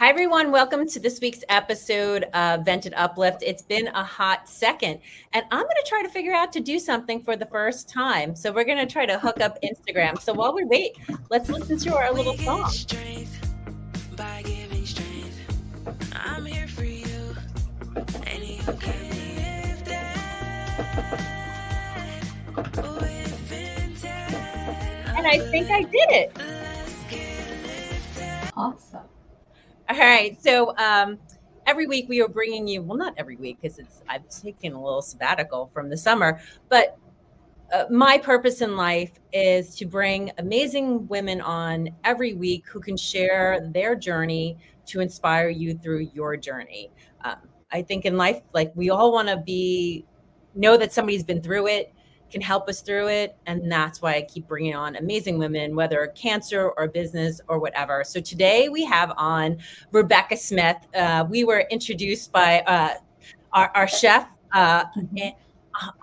Hi, everyone. Welcome to this week's episode of Vented Uplift. It's been a hot second, and I'm going to try to figure out to do something for the first time. So we're going to try to hook up Instagram. So while we wait, let's listen to our little song. By giving strength, I'm here for you, and you can live that with Vented. And I think I did it. Awesome. All right. So every week we are bringing you, well, not every week because I've taken a little sabbatical from the summer, but my purpose in life is to bring amazing women on every week who can share their journey to inspire you through your journey. I think in life, like we all want to know that somebody's been through it, can help us through it. And that's why I keep bringing on amazing women, whether cancer or business or whatever. So today we have on Rebecca Smith. We were introduced by our chef,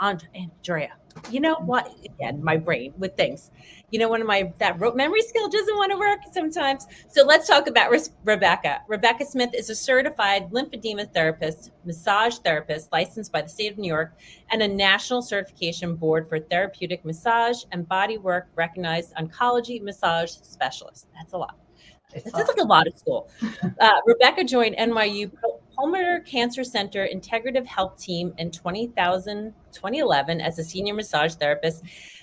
Andrea. You know what? Again, my brain with things. You know, that rote memory skill doesn't want to work sometimes. So let's talk about Rebecca. Rebecca Smith is a certified lymphedema therapist, massage therapist licensed by the state of New York, and a national certification board for therapeutic massage and bodywork recognized oncology massage specialist. That's a lot. This is like a lot of school. Rebecca joined NYU Perlmutter Cancer Center Integrative Health Team in 2011 as a senior massage therapist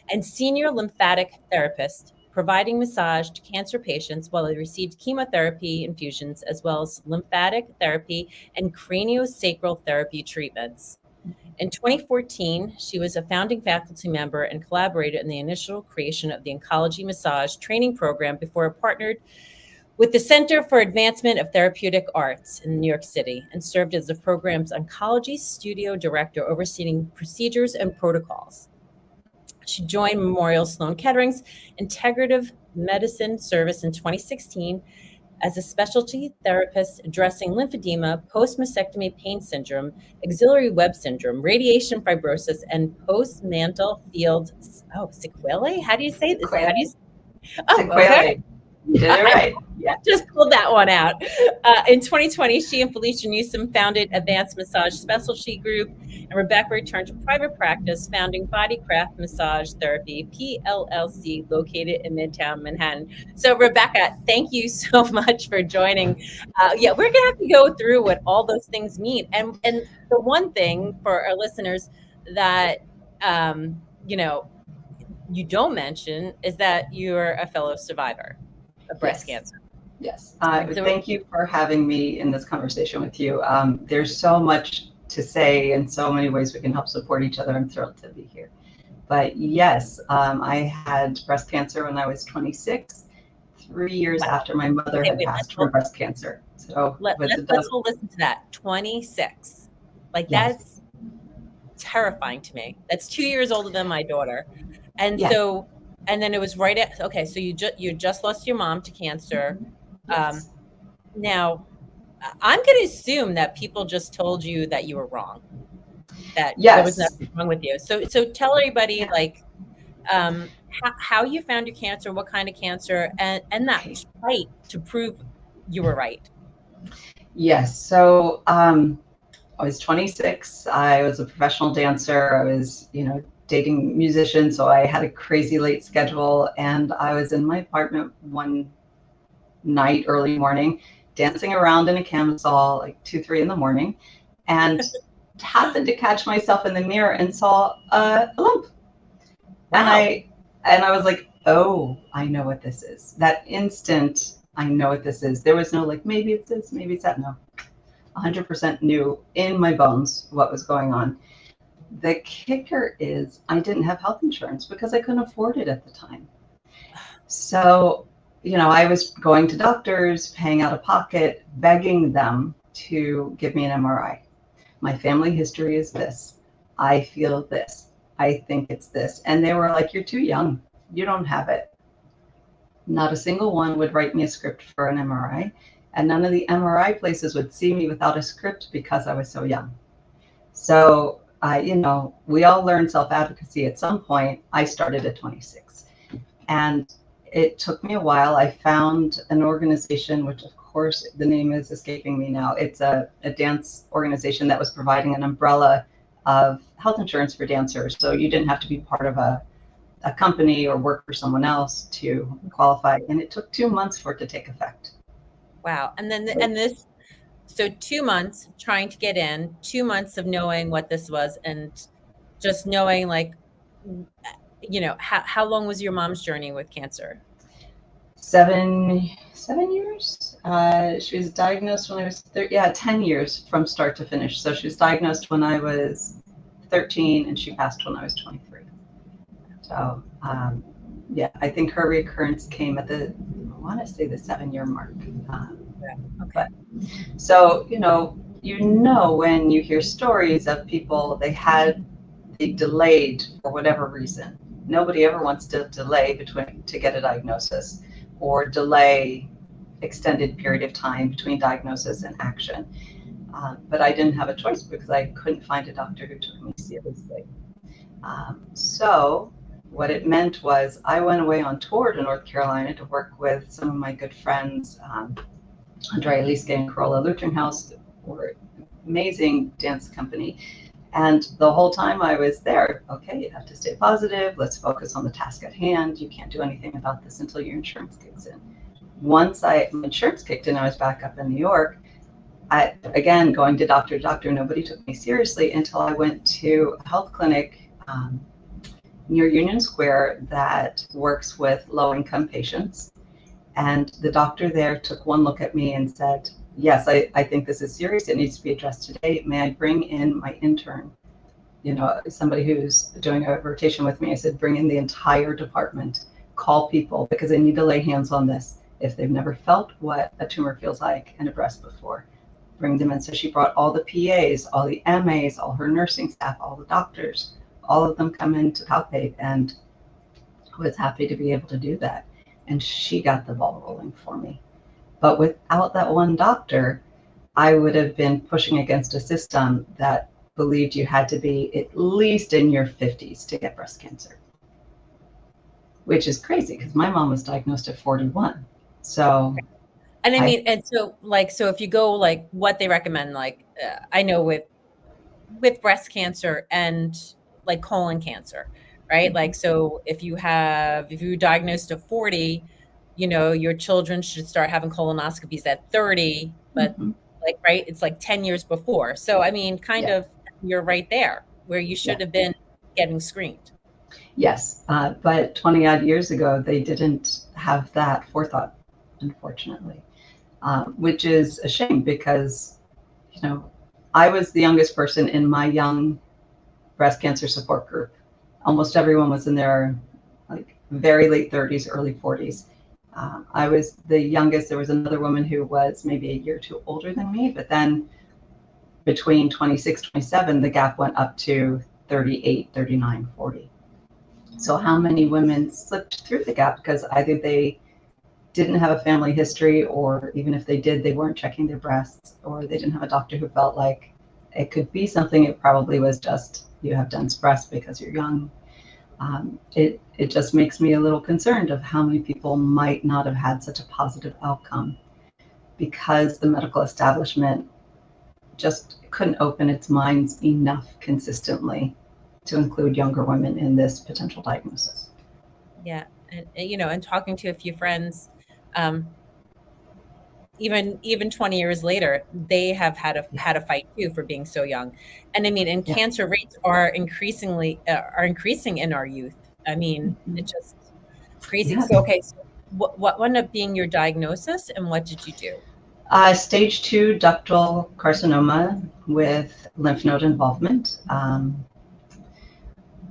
and senior lymphatic therapist, providing massage to cancer patients while they received chemotherapy infusions, as well as lymphatic therapy and CranioSacral therapy treatments. In 2014, she was a founding faculty member and collaborator in the initial creation of the Oncology Massage Training Program before it partnered with the Center for Advancement of Therapeutic Arts in New York City, and served as the program's Oncology Studio Director, overseeing procedures and protocols. She joined Memorial Sloan Kettering's Integrative Medicine Service in 2016 as a specialty therapist addressing lymphedema, post-mastectomy pain syndrome, axillary web syndrome, radiation fibrosis, and post-mantle field sequelae. How do you say this? Sequelae. Sequelae. Okay. You did it right. Yeah. Just pulled that one out. In 2020, she and Felicia Newsom founded Advanced Massage Specialty Group, and Rebecca returned to private practice, founding Bodycraft Massage Therapy, PLLC, located in Midtown Manhattan. So, Rebecca, thank you so much for joining. We're going to have to go through what all those things mean. And the one thing for our listeners that, you don't mention is that you're a fellow survivor of breast cancer. Yes. Thank you for having me in this conversation with you. There's so much to say and so many ways we can help support each other. I'm thrilled to be here. But yes, I had breast cancer when I was 26, 3 years after my mother had passed from breast cancer. So let's all listen to that. 26. That's terrifying to me. That's 2 years older than my daughter. And so, and then it was right at, okay, so you just lost your mom to cancer. Yes. Now, I'm going to assume that people just told you that you were wrong, that there was nothing wrong with you. So tell everybody how you found your cancer, what kind of cancer, and that fight to prove you were right. Yes. So I was 26. I was a professional dancer. I was, dating musicians, so I had a crazy late schedule, and I was in my apartment one night, early morning, dancing around in a camisole, like 2-3 in the morning, and happened to catch myself in the mirror and saw a lump. Wow. And I was like, oh, I know what this is. That instant, I know what this is. There was no maybe it's this, maybe it's that. No, 100% knew in my bones what was going on. The kicker is I didn't have health insurance because I couldn't afford it at the time. So, I was going to doctors, paying out of pocket, begging them to give me an MRI. My family history is this. I feel this. I think it's this. And they were like, you're too young. You don't have it. Not a single one would write me a script for an MRI. And none of the MRI places would see me without a script because I was so young. So, we all learn self-advocacy at some point. I started at 26. And it took me a while. I found an organization, which of course, the name is escaping me now. It's a dance organization that was providing an umbrella of health insurance for dancers. So you didn't have to be part of a company or work for someone else to qualify. And it took 2 months for it to take effect. Wow. And then, and this, so 2 months trying to get in, 2 months of knowing what this was, and just knowing, like, you know, how long was your mom's journey with cancer? 7 years. She was diagnosed when I was 10 years from start to finish. So she was diagnosed when I was 13 and she passed when I was 23. So yeah, I think her recurrence came at I want to say the 7-year mark. Okay. But so, when you hear stories of people, they delayed for whatever reason. Nobody ever wants to delay to get a diagnosis, or delay extended period of time between diagnosis and action. But I didn't have a choice because I couldn't find a doctor who took me seriously. So what it meant was I went away on tour to North Carolina to work with some of my good friends, Andrea Liske and Corolla Lutheran House, or amazing dance company. And the whole time I was there, okay, you have to stay positive. Let's focus on the task at hand. You can't do anything about this until your insurance kicks in. Once my insurance kicked in, I was back up in New York. Again, going to doctor, nobody took me seriously until I went to a health clinic near Union Square that works with low-income patients. And the doctor there took one look at me and said, yes, I think this is serious. It needs to be addressed today. May I bring in my intern? Somebody who's doing a rotation with me. I said, bring in the entire department, call people, because I need to lay hands on this. If they've never felt what a tumor feels like in a breast before, bring them in. So she brought all the PAs, all the MAs, all her nursing staff, all the doctors, all of them come in to palpate, and I was happy to be able to do that. And she got the ball rolling for me. But without that one doctor, I would have been pushing against a system that believed you had to be at least in your 50s to get breast cancer, which is crazy because my mom was diagnosed at 41. So, and I mean, and so if you go, like, what they recommend, like, I know with breast cancer and like colon cancer, right? Like, so if you're diagnosed at 40, your children should start having colonoscopies at 30, but like, right, it's like 10 years before. So, I mean, kind of, you're right there where you should have been getting screened. Yes, but 20 odd years ago, they didn't have that forethought, unfortunately, which is a shame because, I was the youngest person in my young breast cancer support group. Almost everyone was in their like very late 30s, early 40s. I was the youngest. There was another woman who was maybe a year or two older than me, but then between 26, 27, the gap went up to 38, 39, 40. So how many women slipped through the gap because either they didn't have a family history, or even if they did, they weren't checking their breasts, or they didn't have a doctor who felt like it could be something. It probably was just, you have dense breasts because you're young. It just makes me a little concerned of how many people might not have had such a positive outcome because the medical establishment just couldn't open its minds enough consistently to include younger women in this potential diagnosis. Yeah. And, and talking to a few friends, even 20 years later, they have had a fight too for being so young. And I mean, and cancer rates are increasing in our youth. I mean, it's just crazy. Yes. So, okay, so what ended up being your diagnosis, and what did you do? Stage 2 ductal carcinoma with lymph node involvement.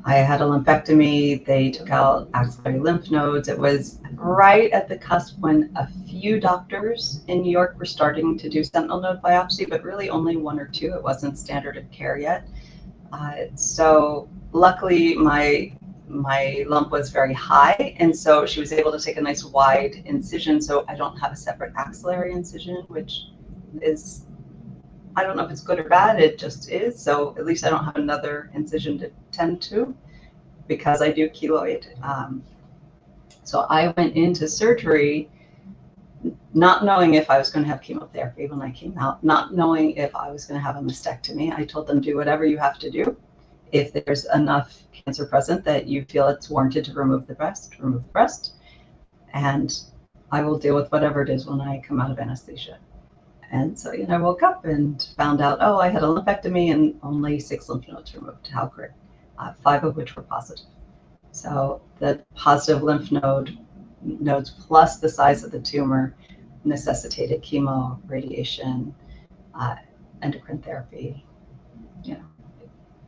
I had a lumpectomy. They took out axillary lymph nodes. It was right at the cusp when a few doctors in New York were starting to do sentinel node biopsy, but really only 1 or 2. It wasn't standard of care yet. So luckily my lump was very high, and so she was able to take a nice wide incision, so I don't have a separate axillary incision, which is, I don't know if it's good or bad, it just is. So at least I don't have another incision to tend to because I do keloid. So I went into surgery not knowing if I was going to have chemotherapy when I came out, not knowing if I was going to have a mastectomy. I told them, do whatever you have to do. If there's enough cancer present that you feel it's warranted to remove the breast, remove the breast. And I will deal with whatever it is when I come out of anesthesia. And so, I woke up and found out, I had a lumpectomy and only 6 lymph nodes removed. How great. 5 of which were positive. So the positive lymph nodes plus the size of the tumor necessitated chemo, radiation, endocrine therapy,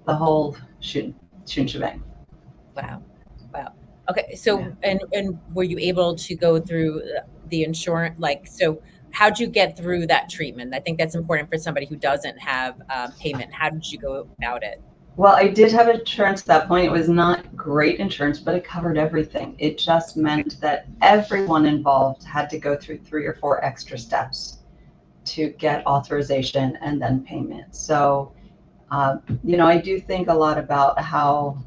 the whole shoot shebang. Wow. Okay. So, and were you able to go through the insurance? So how'd you get through that treatment? I think that's important for somebody who doesn't have payment. How did you go about it? Well, I did have insurance at that point. It was not great insurance, but it covered everything. It just meant that everyone involved had to go through 3 or 4 extra steps to get authorization and then payment. So, I do think a lot about how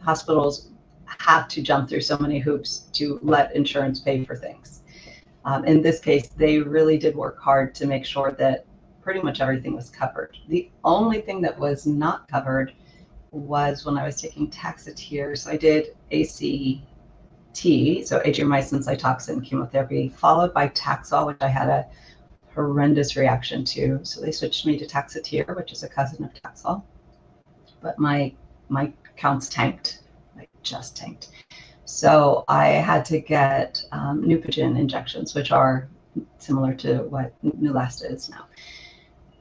hospitals have to jump through so many hoops to let insurance pay for things. In this case, they really did work hard to make sure that pretty much everything was covered. The only thing that was not covered was when I was taking Taxotere. So I did ACT, so Adriamycin cytoxin chemotherapy, followed by Taxol, which I had a horrendous reaction to. So they switched me to Taxotere, which is a cousin of Taxol. But my counts tanked, just tanked. So I had to get Neupogen injections, which are similar to what Neulasta is now.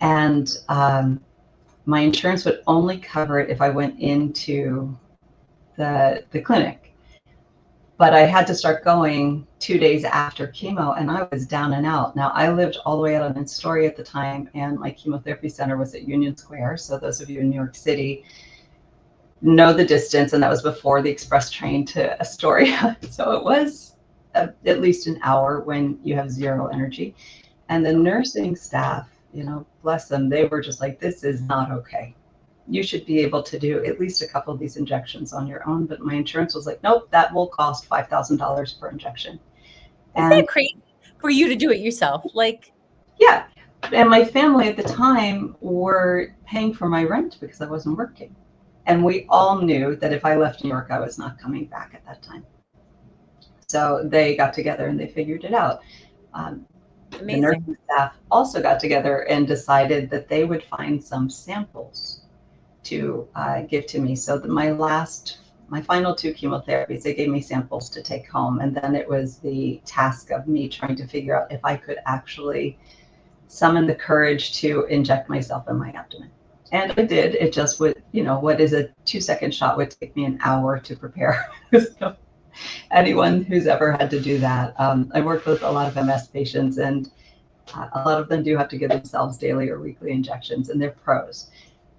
And my insurance would only cover it if I went into the clinic. But I had to start going 2 days after chemo, and I was down and out. Now, I lived all the way out in Astoria at the time, and my chemotherapy center was at Union Square. So those of you in New York City know the distance, and that was before the express train to Astoria. So it was at least an hour when you have zero energy. And the nursing staff, bless them, they were just like, this is not okay. You should be able to do at least a couple of these injections on your own. But my insurance was like, nope, that will cost $5,000 per injection. Isn't that crazy for you to do it yourself? Yeah. And my family at the time were paying for my rent because I wasn't working. And we all knew that if I left New York, I was not coming back at that time. So they got together and they figured it out. The nursing staff also got together and decided that they would find some samples to give to me. So my final 2 chemotherapies, they gave me samples to take home. And then it was the task of me trying to figure out if I could actually summon the courage to inject myself in my abdomen. And I did. It just would, what is a 2-second shot would take me an hour to prepare. So anyone who's ever had to do that. I worked with a lot of MS patients, and a lot of them do have to give themselves daily or weekly injections, and they're pros.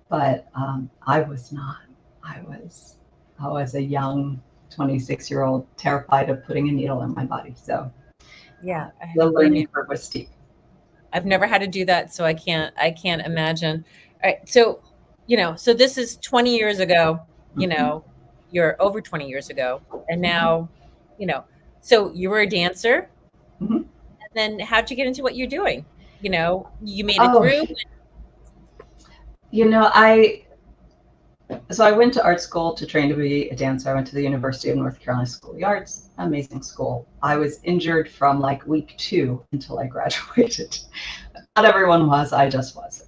But I was not. I was a young 26-year-old terrified of putting a needle in my body. So yeah, the learning curve was steep. I've never had to do that, so I can't imagine. All right, so so this is 20 years ago. You're over 20 years ago, and now, so you were a dancer, and then how'd you get into what you're doing? You made it through. So I went to art school to train to be a dancer. I went to the University of North Carolina School of the Arts, amazing school. I was injured from week 2 until I graduated. Not everyone was, I just was.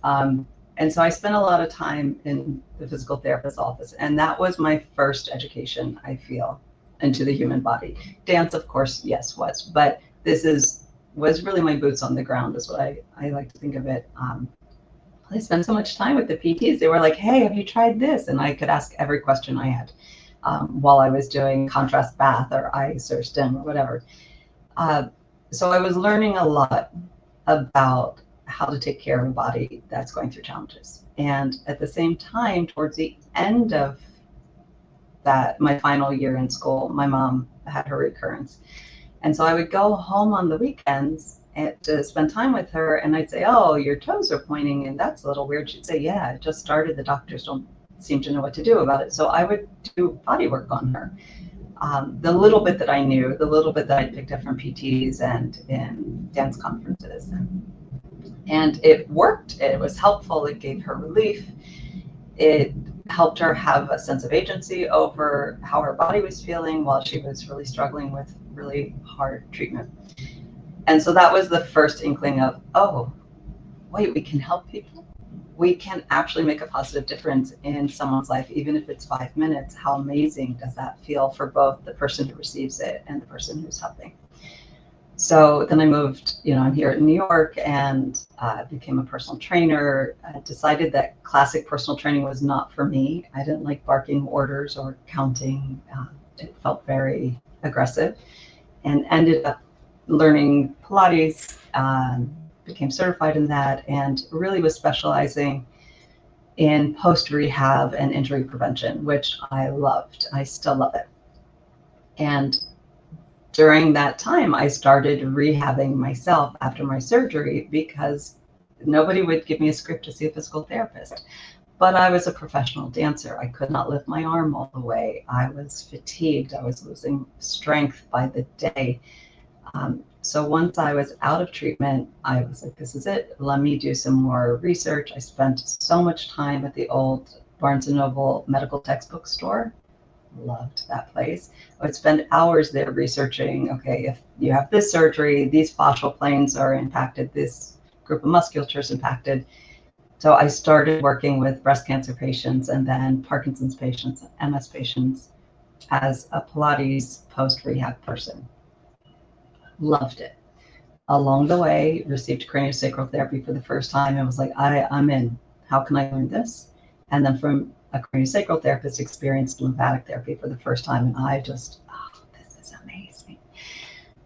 And so I spent a lot of time in the physical therapist's office, and that was my first education, I feel, into the human body. Dance, of course, yes, but this was really my boots on the ground, is what I like to think of it. I spent so much time with the PTs. They were like, hey, have you tried this? And I could ask every question I had while I was doing contrast bath or ice or stim or whatever. So I was learning a lot about how to take care of a body that's going through challenges. And at the same time, towards the end of my final year in school, my mom had her recurrence. And so I would go home on the weekends and to spend time with her, and I'd say, oh, your toes are pointing, and that's a little weird. She'd say, yeah, it just started. The doctors don't seem to know what to do about it. So I would do body work on her. the little bit that I knew, the little bit that I picked up from PTs and in dance conferences. And it worked. It was helpful. It gave her relief. It helped her have a sense of agency over how her body was feeling while she was really struggling with really hard treatment. And so that was the first inkling of, oh, wait, we can help people. We can actually make a positive difference in someone's life, even if it's 5 minutes. How amazing does that feel for both the person who receives it and the person who's helping? So then I moved, I'm here in New York, and became a personal trainer. I decided that classic personal training was not for me. I didn't like barking orders or counting. It felt very aggressive, and ended up learning Pilates, became certified in that, and really was specializing in post-rehab and injury prevention, which I loved. I still love it. And during that time, I started rehabbing myself after my surgery because nobody would give me a script to see a physical therapist. But I was a professional dancer. I could not lift my arm all the way. I was fatigued. I was losing strength by the day. So once I was out of treatment, I was like, this is it. Let me do some more research. I spent so much time at the old Barnes & Noble medical textbook store. Loved that place. I would spend hours there researching, okay, if you have this surgery, these fascial planes are impacted, this group of musculature is impacted. So I started working with breast cancer patients and then Parkinson's patients, MS patients, as a Pilates post-rehab person. Loved it. Along the way, received craniosacral therapy for the first time and was like, I'm in. How can I learn this? And then from a craniosacral therapist, experienced lymphatic therapy for the first time, and I just, this is amazing.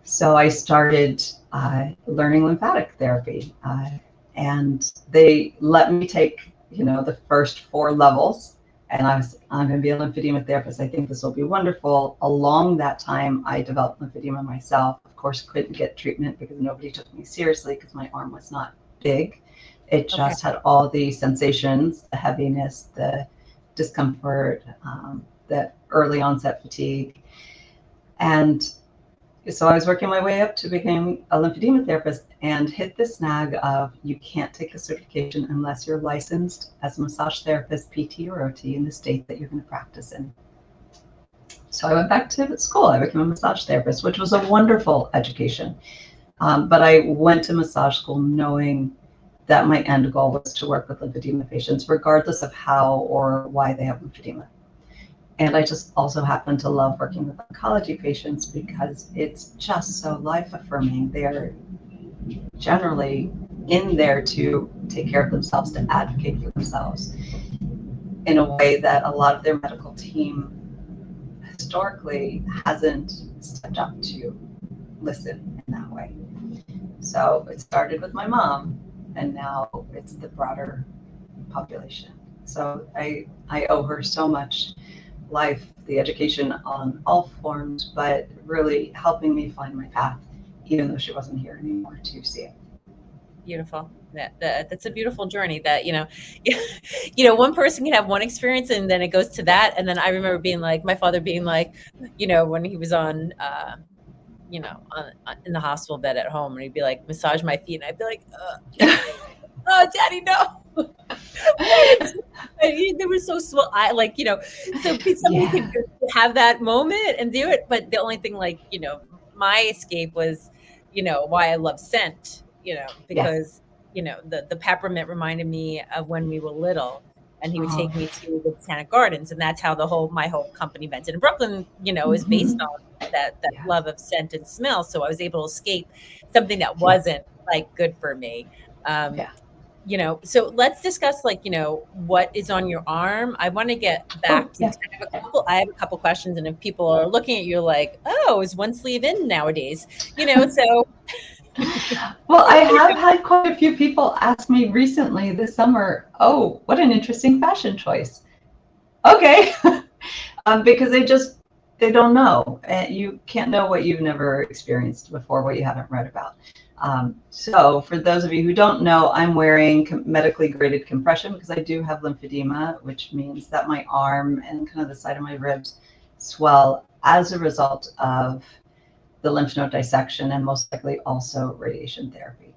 So I started learning lymphatic therapy, and they let me take, the first 4 levels, and I'm going to be a lymphedema therapist. I think this will be wonderful. Along that time, I developed lymphedema myself. Of course, couldn't get treatment because nobody took me seriously because my arm was not big. It just had all the sensations, the heaviness, the discomfort, the early onset fatigue. And so I was working my way up to become a lymphedema therapist and hit the snag of you can't take the certification unless you're licensed as a massage therapist, PT or OT in the state that you're going to practice in. So I went back to school. I became a massage therapist, which was a wonderful education. But I went to massage school knowing that my end goal was to work with lymphedema patients, regardless of how or why they have lymphedema. And I just also happen to love working with oncology patients because it's just so life-affirming. They're generally in there to take care of themselves, to advocate for themselves in a way that a lot of their medical team historically hasn't stepped up to listen in that way. So it started with my mom, and now it's the broader population. So I owe her so much life, the education on all forms, but really helping me find my path, even though she wasn't here anymore to see it. Beautiful. That's a beautiful journey that, one person can have one experience and then it goes to that. And then I remember being like, my father being like, when he was on, in the hospital bed at home, and he'd be like, massage my feet. And I'd be like, oh, Daddy, no. They were so swell. So somebody could have that moment and do it. But the only thing, my escape was, why I love scent, because, the peppermint reminded me of when we were little. And he would take me to the Botanic Gardens, and that's how my whole company, Vented in Brooklyn, is based on that love of scent and smell. So I was able to escape something that wasn't good for me. So let's discuss what is on your arm. I want to get back to I have a couple questions, and if people are looking at you like, oh, is one sleeve in nowadays? So. Well, I have had quite a few people ask me recently this summer, oh, what an interesting fashion choice. Okay. Because they don't know. You can't know what you've never experienced before, what you haven't read about. So for those of you who don't know, I'm wearing medically graded compression because I do have lymphedema, which means that my arm and kind of the side of my ribs swell as a result of the lymph node dissection and most likely also radiation therapy.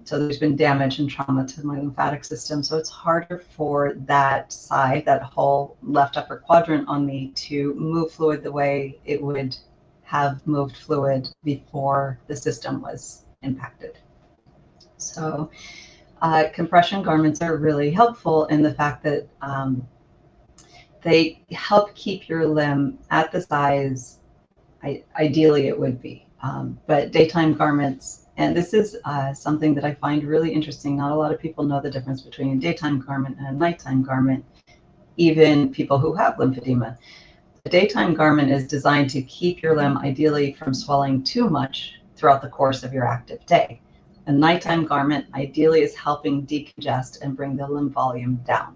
So there's been damage and trauma to my lymphatic system. So it's harder for that side, that whole left upper quadrant on me, to move fluid the way it would have moved fluid before the system was impacted. So compression garments are really helpful in the fact that they help keep your limb at the size ideally it would be. But daytime garments, and this is something that I find really interesting. Not a lot of people know the difference between a daytime garment and a nighttime garment, even people who have lymphedema. A daytime garment is designed to keep your limb ideally from swelling too much throughout the course of your active day. A nighttime garment ideally is helping decongest and bring the limb volume down.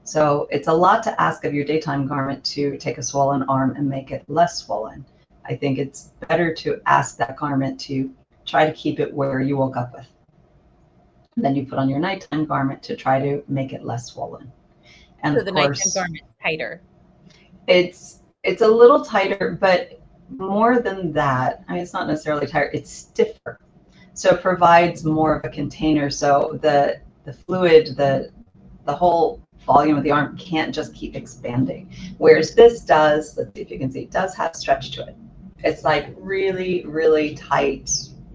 So it's a lot to ask of your daytime garment to take a swollen arm and make it less swollen. I think it's better to ask that garment to try to keep it where you woke up with. And then you put on your nighttime garment to try to make it less swollen. And so of the course, nighttime garment is tighter. It's a little tighter, but more than that, I mean, it's not necessarily tighter, it's stiffer. So it provides more of a container. So the fluid, the whole volume of the arm can't just keep expanding. Whereas this does, let's see if you can see, it does have stretch to it. It's like really, really tight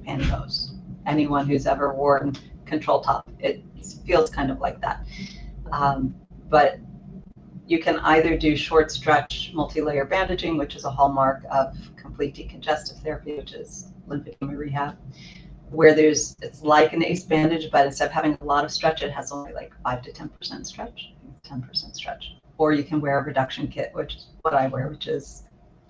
pantyhose. Anyone who's ever worn control top, it feels kind of like that. But you can either do short stretch multi-layer bandaging, which is a hallmark of complete decongestive therapy, which is lymphedema rehab, where it's like an ACE bandage, but instead of having a lot of stretch, it has only like 5 to 10% stretch, 10% stretch. Or you can wear a reduction kit, which is what I wear, which is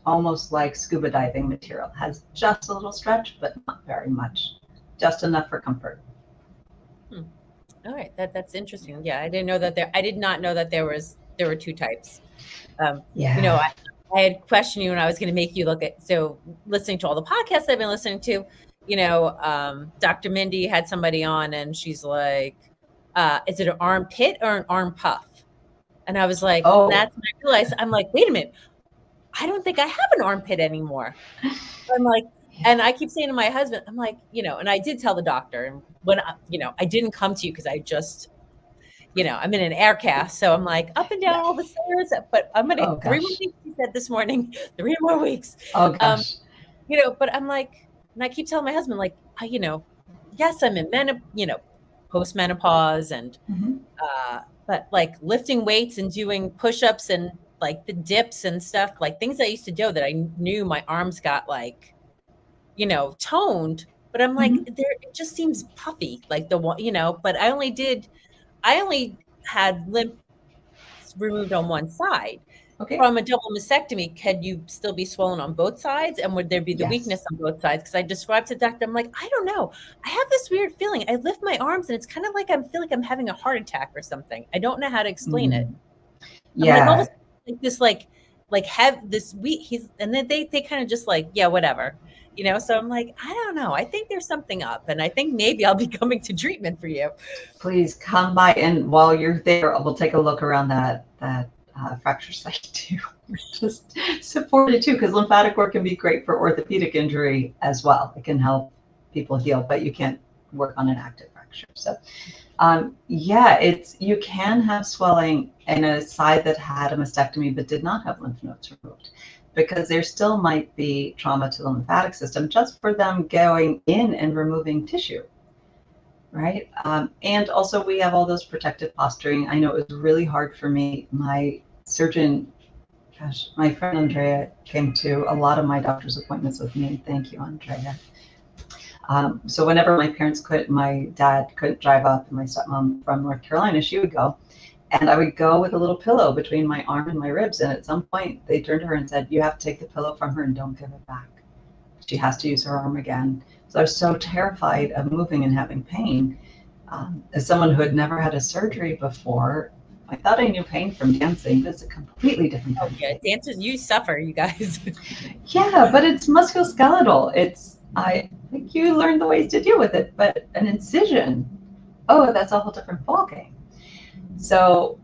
almost like scuba diving material. It has just a little stretch, but not very much, just enough for comfort. All right, that's interesting. Yeah, I didn't know that I did not know that there were two types. Yeah. You know, I had questioned you and I was going to make you look at, so listening to all the podcasts I've been listening to, you know, Dr. Mindy had somebody on and she's like, is it an armpit or an arm puff? And I was like, Oh. That's when I realized, I'm like, wait a minute, I don't think I have an armpit anymore. I'm like, and I keep saying to my husband, I'm like, you know, and I did tell the doctor, and when I didn't come to you because I just, you know, I'm in an air cast. So I'm like up and down all the stairs, but I'm going to 3 more weeks, he said this morning, 3 more weeks. Oh gosh. You know, but I'm like, and I keep telling my husband, like, you know, yes, I'm in post-menopause and, but like lifting weights and doing push-ups and like the dips and stuff, like things I used to do that I knew my arms got like, you know, toned, but I'm like, it just seems puffy, like but I only had lymph removed on one side. Okay. From a double mastectomy, can you still be swollen on both sides? And would there be the weakness on both sides? Because I described to the doctor, I'm like, I don't know. I have this weird feeling. I lift my arms and it's kind of like I feel like I'm having a heart attack or something. I don't know how to explain it. Yeah. I'm like have this week. And then they kind of just like, yeah, whatever. You know, so I'm like, I don't know. I think there's something up, and I think maybe I'll be coming to treatment for you. Please come by, and while you're there, we'll take a look around that fracture site too. Just support it too, because lymphatic work can be great for orthopedic injury as well. It can help people heal, but you can't work on an active fracture. So, you can have swelling in a side that had a mastectomy but did not have lymph nodes removed, because there still might be trauma to the lymphatic system just for them going in and removing tissue, right? And also we have all those protective posturing. I know it was really hard for me. My surgeon, my friend Andrea came to a lot of my doctor's appointments with me. Thank you, Andrea. So whenever my dad couldn't drive up, and my stepmom from North Carolina, she would go. And I would go with a little pillow between my arm and my ribs. And at some point they turned to her and said, you have to take the pillow from her and don't give it back. She has to use her arm again. So I was so terrified of moving and having pain. As someone who had never had a surgery before, I thought I knew pain from dancing, but it's a completely different thing. Yeah, dancers, you suffer, you guys. Yeah, but it's musculoskeletal. I think you learn the ways to deal with it, but an incision, that's a whole different ballgame. So,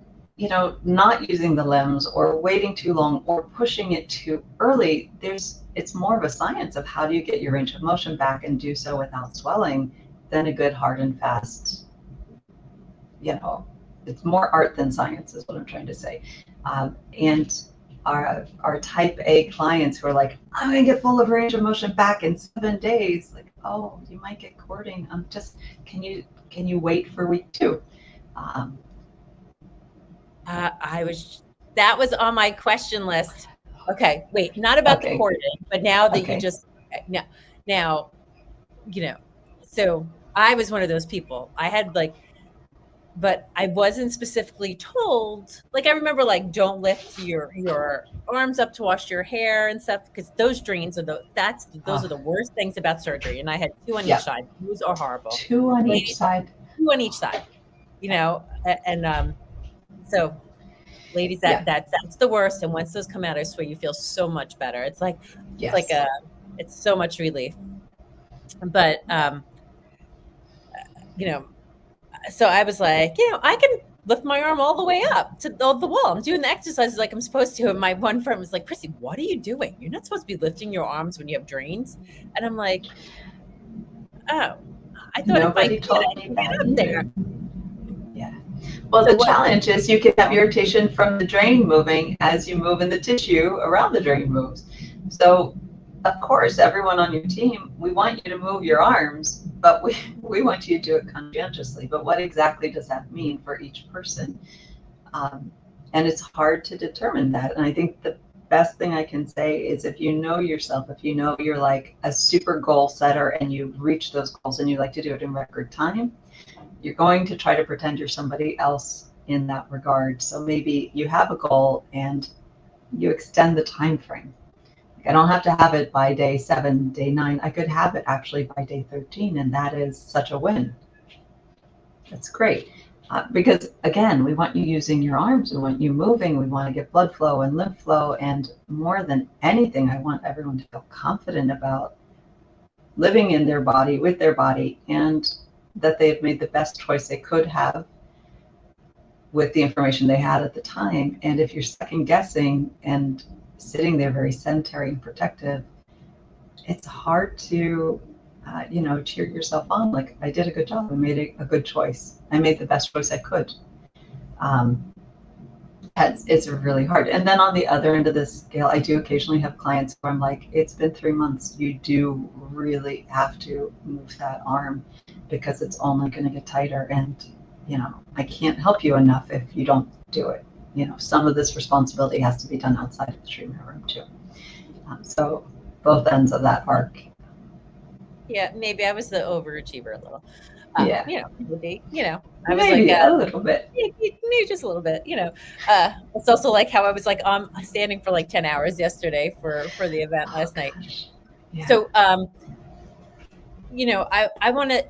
not using the limbs or waiting too long or pushing it too early, it's more of a science of how do you get your range of motion back and do so without swelling than a good hard and fast, it's more art than science is what I'm trying to say. And our type A clients who are like, I'm gonna get full of range of motion back in 7 days, like, oh, you might get cording. Can you wait for week 2? That was on my question list. Okay, wait, not about the cording, but now that you just now, so I was one of those people. I had but I wasn't specifically told. Like, I remember, don't lift your arms up to wash your hair and stuff, because those drains are those are the worst things about surgery. And I had 2 on each side. Those are horrible. 2 on each side. 2 on each side. And so, ladies, that's the worst. And once those come out, I swear you feel so much better. It's it's so much relief. But so I was like, I can lift my arm all the way up to the wall. I'm doing the exercises like I'm supposed to. And my one friend was like, Chrissy, what are you doing? You're not supposed to be lifting your arms when you have drains. And I'm like, oh, I thought nobody told me that up there. Yeah. Well, so the challenge is you can have irritation from the drain moving as you move and the tissue around the drain moves. So, of course, everyone on your team, we want you to move your arms, but we want you to do it conscientiously. But what exactly does that mean for each person? And it's hard to determine that. And I think the best thing I can say is if you know yourself, if you know you're like a super goal setter and you reach those goals and you like to do it in record time, you're going to try to pretend you're somebody else in that regard. So maybe you have a goal and you extend the time frame. I don't have to have it by day 7, day 9. I could have it actually by day 13, and that is such a win. That's great. Because again, we want you using your arms, we want you moving, we want to get blood flow and lymph flow, and more than anything, I want everyone to feel confident about living in their body, with their body, and that they've made the best choice they could have with the information they had at the time. And if you're second guessing and sitting there very sedentary and protective, it's hard to, cheer yourself on. Like, I did a good job. I made a good choice. I made the best choice I could. It's really hard. And then on the other end of the scale, I do occasionally have clients where I'm like, it's been 3 months. You do really have to move that arm because it's only going to get tighter. And, I can't help you enough if you don't do it. Some of this responsibility has to be done outside of the treatment room too. So both ends of that arc. Yeah, maybe I was the overachiever a little. Yeah. Maybe, I was maybe a little bit. Maybe just a little bit, It's also like how I was standing for 10 hours yesterday for the event last night. Yeah. So, I wanted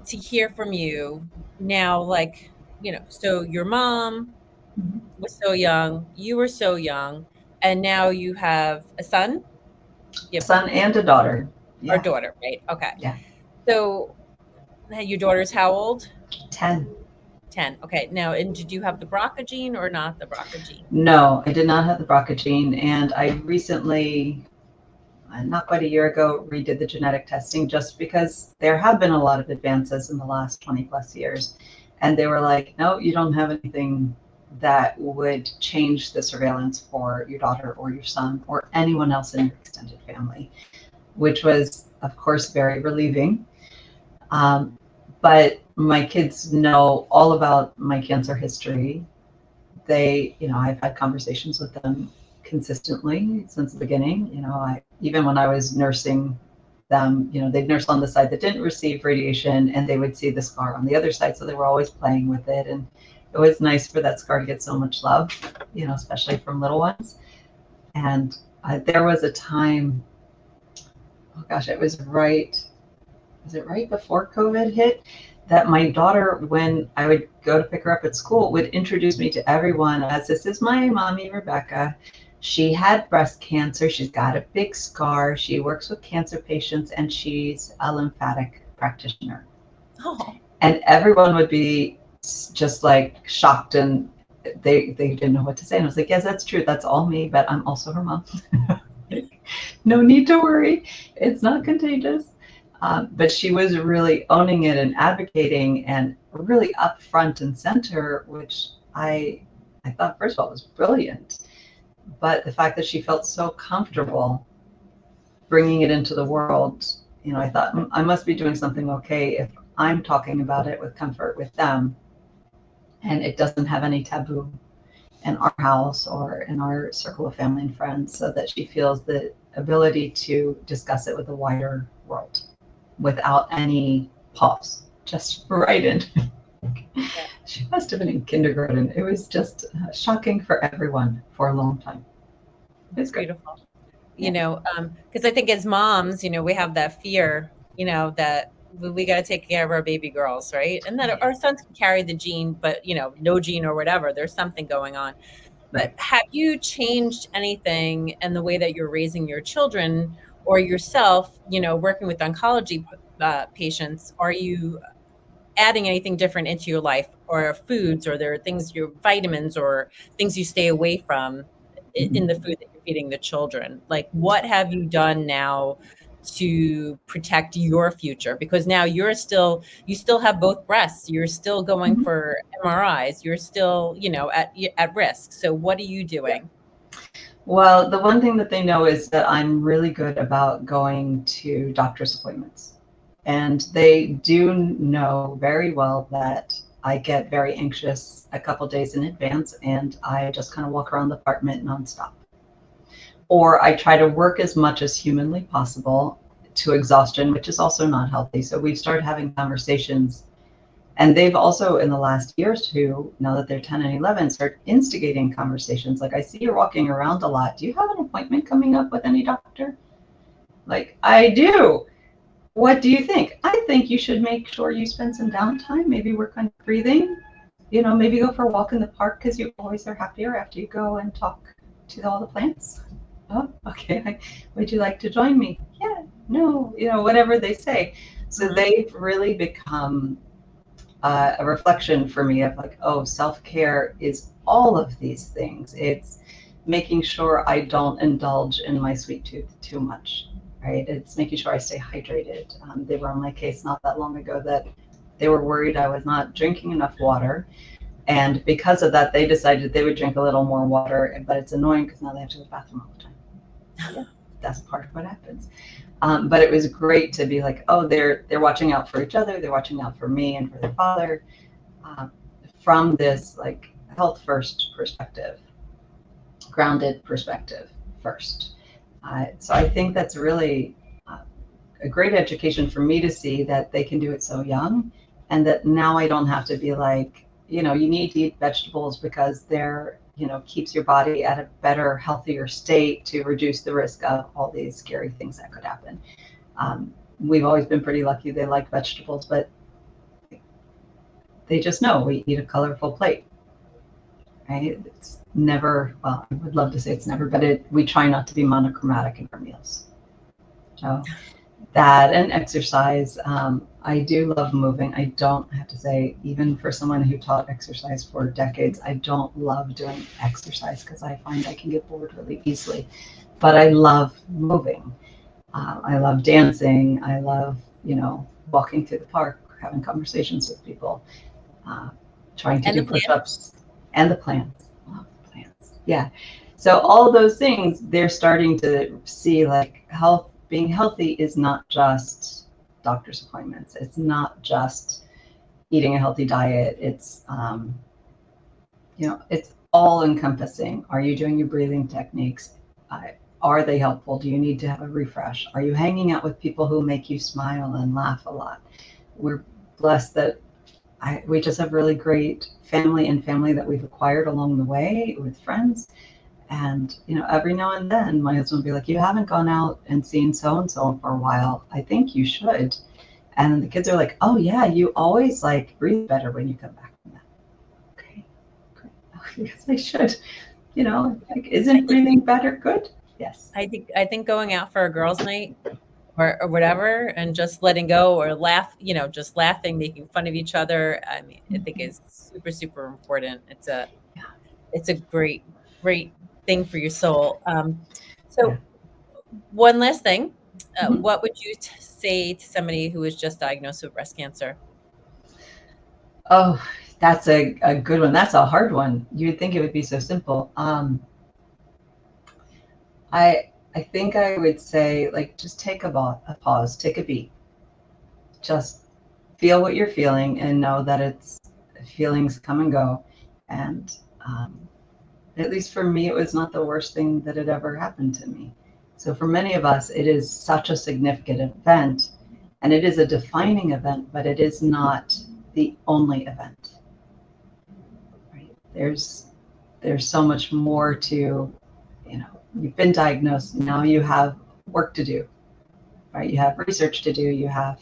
to hear from you now, so your mom was so young, you were so young, and now you have a son? A son and a daughter. Yeah. Or daughter, right? Okay. Yeah. So your daughter's how old? 10. 10. Okay. Now, and did you have the BRCA gene or not the BRCA gene? No, I did not have the BRCA gene. And I recently, not quite a year ago, redid the genetic testing just because there have been a lot of advances in the last 20 plus years. And they were like, no, you don't have anything that would change the surveillance for your daughter or your son or anyone else in your extended family, which was, of course, very relieving. But my kids know all about my cancer history. They, I've had conversations with them consistently since the beginning. Even when I was nursing them, they'd nurse on the side that didn't receive radiation and they would see the scar on the other side. So they were always playing with it. And it was nice for that scar to get so much love, especially from little ones. And there was a time, oh gosh, it was right before COVID hit, that my daughter, when I would go to pick her up at school, would introduce me to everyone as, this is my mommy, Rebecca. She had breast cancer. She's got a big scar. She works with cancer patients and she's a lymphatic practitioner. Oh. And everyone would be just shocked and they didn't know what to say. And I was like, yes, that's true. That's all me, but I'm also her mom. Like, no need to worry. It's not contagious. But she was really owning it and advocating and really up front and center, which I thought, first of all, was brilliant. But the fact that she felt so comfortable bringing it into the world, you know, I thought, I must be doing something okay if I'm talking about it with comfort with them, and it doesn't have any taboo in our house or in our circle of family and friends, so that she feels the ability to discuss it with a wider world without any pause, just right in. She must have been in kindergarten. It was just shocking for everyone for a long time. It's beautiful. You know, because I think as moms, you know, we have that fear, you know, that we got to take care of our baby girls, right? And that our sons can carry the gene, but, you know, no gene or whatever, there's something going on. But have you changed anything in the way that you're raising your children or yourself, you know, working with oncology patients? Are you adding anything different into your life, or foods, or there are things, your vitamins or things you stay away from in the food that you're feeding the children? Like, what have you done now to protect your future? Because now you still have both breasts, you're still going for MRIs, you're still, you know, at risk. So what are you doing? Well, the one thing that they know is that I'm really good about going to doctor's appointments. And they do know very well that I get very anxious a couple days in advance, and I just kind of walk around the apartment nonstop. Or I try to work as much as humanly possible to exhaustion, which is also not healthy. So we've started having conversations, and they've also, in the last year or two, now that they're 10 and 11, start instigating conversations. Like, I see you're walking around a lot. Do you have an appointment coming up with any doctor? Like, I do. What do you think? I think you should make sure you spend some downtime, maybe work on breathing, you know, maybe go for a walk in the park, because you always are happier after you go and talk to all the plants. Oh, okay. Would you like to join me? Yeah, no, you know, whatever they say. So they've really become a reflection for me of like, oh, self-care is all of these things. It's making sure I don't indulge in my sweet tooth too much. Right? It's making sure I stay hydrated. They were on my case not that long ago that they were worried I was not drinking enough water. And because of that, they decided they would drink a little more water, but it's annoying because now they have to go to the bathroom all the time. Yeah, that's part of what happens. But it was great to be like, oh, they're watching out for each other. They're watching out for me and for their father, from this like health first perspective, grounded perspective first. So I think that's really a great education for me to see that they can do it so young, and that now I don't have to be like, you know, you need to eat vegetables because they're, you know, keeps your body at a better, healthier state to reduce the risk of all these scary things that could happen. We've always been pretty lucky they like vegetables, but they just know we eat a colorful plate, right? It's never, well, I would love to say it's never, but we try not to be monochromatic in our meals. So that and exercise. I do love moving. I don't have to say, even for someone who taught exercise for decades, I don't love doing exercise because I find I can get bored really easily. But I love moving. I love dancing. I love, you know, walking through the park, having conversations with people, trying to do push-ups, and the plants. Love the plants. Yeah. So all those things, they're starting to see like health. Being healthy is not just doctor's appointments. It's not just eating a healthy diet. It's, you know, it's all encompassing. Are you doing your breathing techniques? Are they helpful? Do you need to have a refresh? Are you hanging out with people who make you smile and laugh a lot? We're blessed that we just have really great family that we've acquired along the way with friends. And, you know, every now and then my husband will be like, you haven't gone out and seen so-and-so for a while. I think you should. And the kids are like, oh yeah, you always like breathe better when you come back from that. Okay, great. Yes, I should. You know, like, isn't breathing better? Good. Yes. I think going out for a girls' night or whatever, and just letting go or laugh, you know, just laughing, making fun of each other. I mean, I think is super, super important. it's a great, great thing for your soul. So Yeah. one last thing, Mhm. what would you say to somebody who was just diagnosed with breast cancer? Oh, that's a good one. That's a hard one. You'd think it would be so simple. I think I would say, like, just take a pause, take a beat, just feel what you're feeling, and know that it's feelings come and go. And at least for me, it was not the worst thing that had ever happened to me. So for many of us, it is such a significant event, and it is a defining event, but it is not the only event. Right? There's so much more to, you've been diagnosed, now you have work to do, right? You have research to do, you have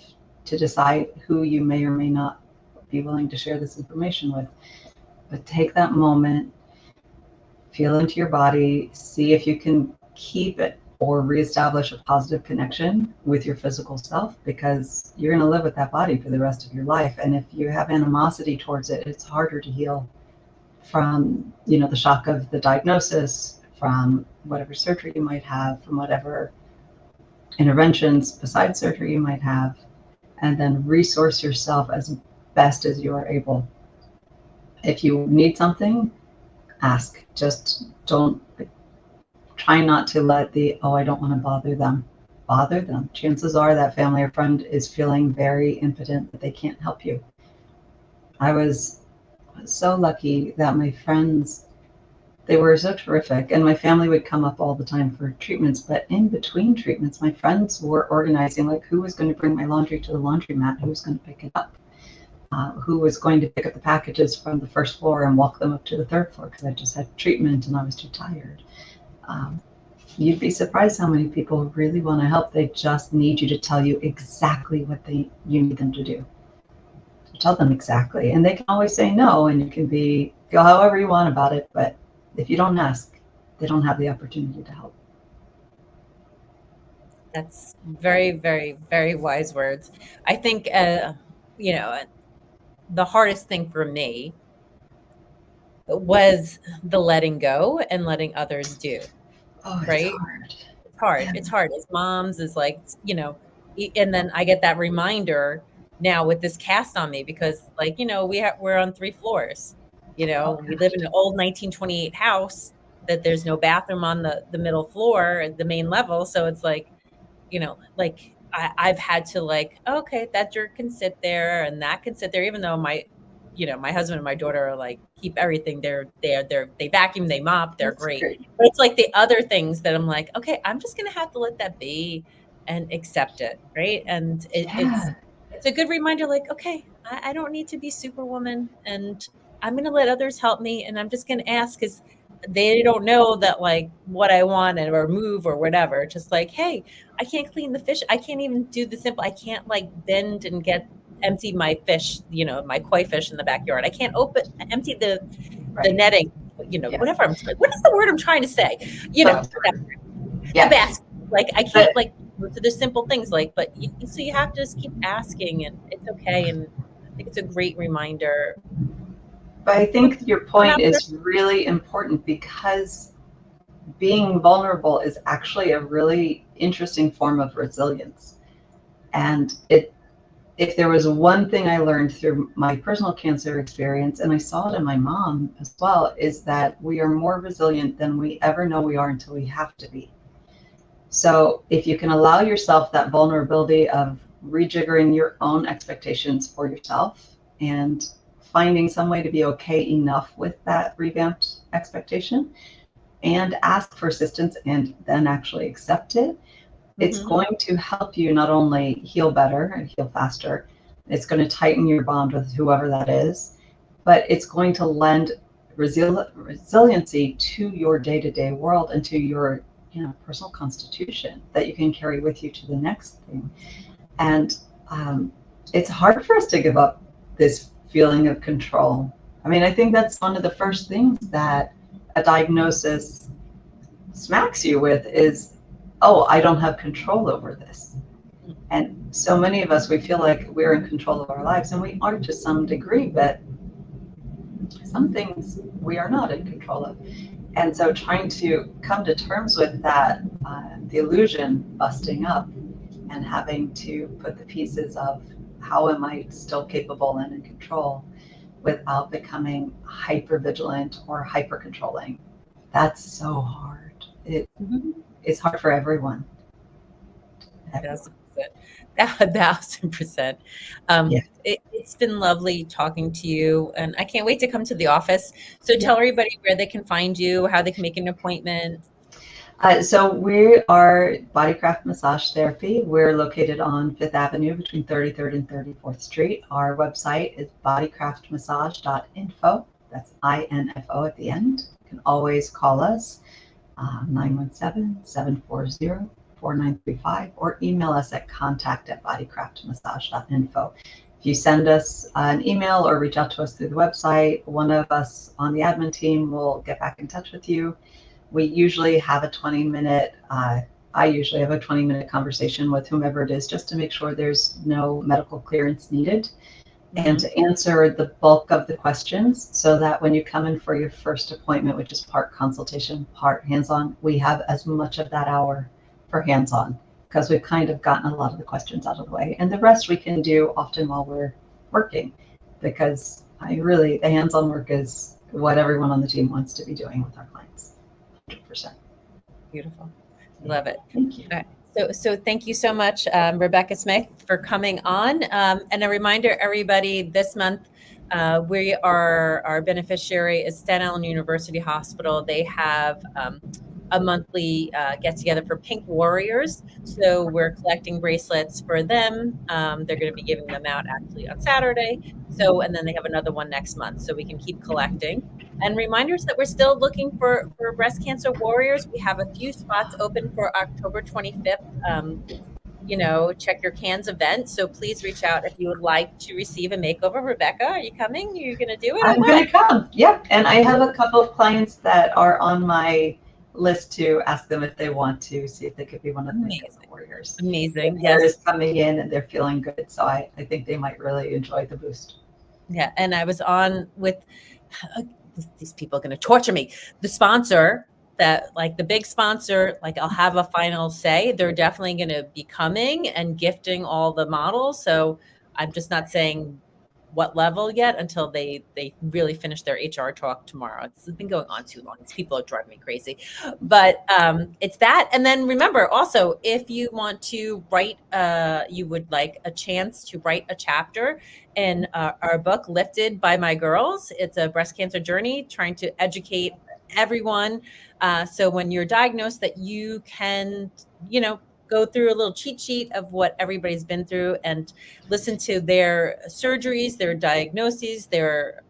to decide who you may or may not be willing to share this information with. But take that moment, feel into your body, see if you can keep it or reestablish a positive connection with your physical self, because you're going to live with that body for the rest of your life. And if you have animosity towards it, it's harder to heal from, the shock of the diagnosis, from whatever surgery you might have, from whatever interventions besides surgery you might have, and then resource yourself as best as you are able. If you need something, ask. Just don't try not to let I don't want to bother them. Chances are that family or friend is feeling very impotent, that they can't help you. I was so lucky that my friends, they were so terrific, and my family would come up all the time for treatments, but in between treatments, my friends were organizing, like, who was going to bring my laundry to the laundromat, who was going to pick it up, who was going to pick up the packages from the first floor and walk them up to the third floor, because I just had treatment and I was too tired. You'd be surprised how many people really want to help. They just need you to tell you exactly what you need them to do. Tell them exactly, and they can always say no, and you can feel however you want about it, but if you don't ask, they don't have the opportunity to help. That's very, very, very wise words. I think, the hardest thing for me was the letting go and letting others do, Oh, it's right? hard. It's hard. Yeah. It's hard. As moms, is like, and then I get that reminder now with this cast on me, because, like, we're on 3 floors. Oh, We live in gosh. an old 1928 house that there's no bathroom on the middle floor, the main level. So it's like, like I've had to, like, okay, that jerk can sit there and that can sit there, even though my husband and my daughter are like, keep everything. They vacuum, they mop, they're That's great. great. But it's like the other things that I'm like, okay, I'm just going to have to let that be and accept it. Right. And Yeah. it's a good reminder, like, okay, I don't need to be superwoman, and I'm going to let others help me. And I'm just going to ask, because they don't know that, like, what I want or move or whatever. Just like, hey, I can't clean the fish. I can't even do the simple. I can't, like, bend and empty my fish, my koi fish in the backyard. I can't empty the Right. netting, Yeah. whatever. What is the word I'm trying to say? But, The yeah. basket. Like, I can't, But, like, for the simple things, like, but so you have to just keep asking, and it's okay. And I think it's a great reminder. but I think your point is really important, because being vulnerable is actually a really interesting form of resilience. And if there was one thing I learned through my personal cancer experience, and I saw it in my mom as well, is that we are more resilient than we ever know we are until we have to be. So if you can allow yourself that vulnerability of rejiggering your own expectations for yourself and finding some way to be okay enough with that revamped expectation, and ask for assistance and then actually accept it, it's going to help you not only heal better and heal faster, it's going to tighten your bond with whoever that is, but it's going to lend resiliency to your day-to-day world and to your personal constitution that you can carry with you to the next thing. And it's hard for us to give up this feeling of control. I mean, I think that's one of the first things that a diagnosis smacks you with is, oh, I don't have control over this. And so many of us, we feel like we're in control of our lives, and we are to some degree, but some things we are not in control of. And so trying to come to terms with that, the illusion busting up, and having to put the pieces of how am I still capable and in control without becoming hyper vigilant or hyper controlling. That's so hard. It's hard for everyone. 1,000%. 1,000%. Yeah. It's been lovely talking to you, and I can't wait to come to the office. So tell everybody where they can find you, how they can make an appointment. So we are Bodycraft Massage Therapy. We're located on 5th Avenue between 33rd and 34th Street. Our website is bodycraftmassage.info. That's INFO at the end. You can always call us 917-740-4935 or email us at contact@bodycraftmassage.info. If you send us an email or reach out to us through the website, one of us on the admin team will get back in touch with you. We usually have a 20-minute, I usually have a 20-minute conversation with whomever it is, just to make sure there's no medical clearance needed, and to answer the bulk of the questions, so that when you come in for your first appointment, which is part consultation, part hands-on, we have as much of that hour for hands-on, because we've kind of gotten a lot of the questions out of the way. And the rest we can do often while we're working, because the hands-on work is what everyone on the team wants to be doing with our clients. 100%. Beautiful. Love it. Thank you. All right. So thank you so much, Rebecca Smith, for coming on. And a reminder, everybody, this month, our beneficiary is Staten Island University Hospital. They have a monthly get together for Pink Warriors. So we're collecting bracelets for them. They're going to be giving them out actually on Saturday. And then they have another one next month, so we can keep collecting. And reminders that we're still looking for breast cancer warriors. We have a few spots open for October 25th. Check your cans event. So please reach out if you would like to receive a makeover. Rebecca, are you coming? Are you going to do it? I'm going to come. Yep. And I have a couple of clients that are on my list to ask them if they want to see if they could be one of the warriors. Amazing. Yes. They're just coming in and they're feeling good. So I think they might really enjoy the boost. Yeah. And I was on with these people are going to torture me. The sponsor the big sponsor, I'll have a final say. They're definitely going to be coming and gifting all the models. So I'm just not saying what level yet until they really finish their HR talk tomorrow. It's been going on too long. These people are driving me crazy. But it's that. And then remember also, if you want to write, you would like a chance to write a chapter in our book, Lifted by My Girls. It's a breast cancer journey, trying to educate everyone. So when you're diagnosed, that you can, go through a little cheat sheet of what everybody's been through and listen to their surgeries, their diagnoses, their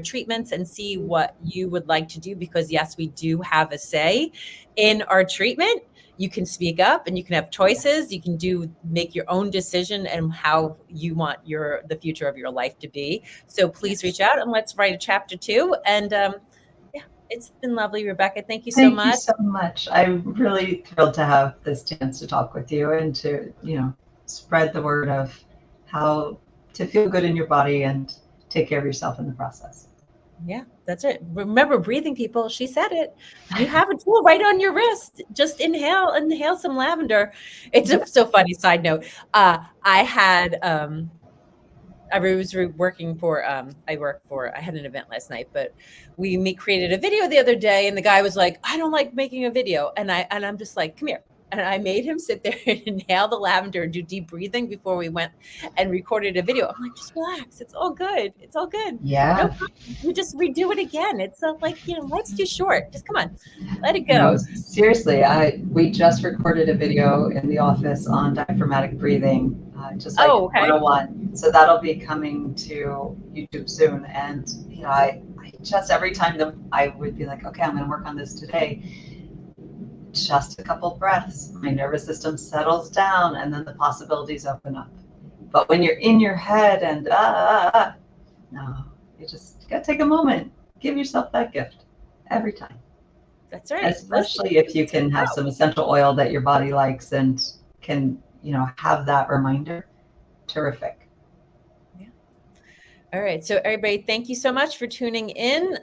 treatments, and see what you would like to do. Because yes, we do have a say in our treatment. You can speak up and you can have choices. You can make your own decision and how you want the future of your life to be. So please reach out and let's write a chapter 2. And it's been lovely, Rebecca. Thank you so much. Thank you so much. I'm really thrilled to have this chance to talk with you and to, spread the word of how to feel good in your body and take care of yourself in the process. Yeah, that's it. Remember breathing, people. She said it. You have a tool right on your wrist. Just inhale some lavender. It's so funny. Side note. I was working for, I had an event last night, but we created a video the other day, and the guy was like, I don't like making a video. And I'm just like, come here. And I made him sit there and inhale the lavender and do deep breathing before we went and recorded a video. I'm like, just relax. It's all good. It's all good. Yeah. No problem. You just redo it again. It's life's too short. Just come on, let it go. No, seriously, we just recorded a video in the office on diaphragmatic breathing, just like 101. So that'll be coming to YouTube soon. And, I just, every time that I would be like, okay, I'm going to work on this today, just a couple breaths, my nervous system settles down, and then the possibilities open up. But when you're in your head and no, you just got to take a moment, give yourself that gift every time. That's right. Especially if you can have some essential oil that your body likes and can, have that reminder. Terrific. Yeah. All right. So everybody, thank you so much for tuning in.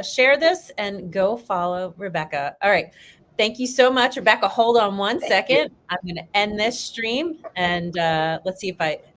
Share this and go follow Rebecca. All right. Thank you so much, Rebecca. Hold on one Thank you. second. I'm going to end this stream and let's see if I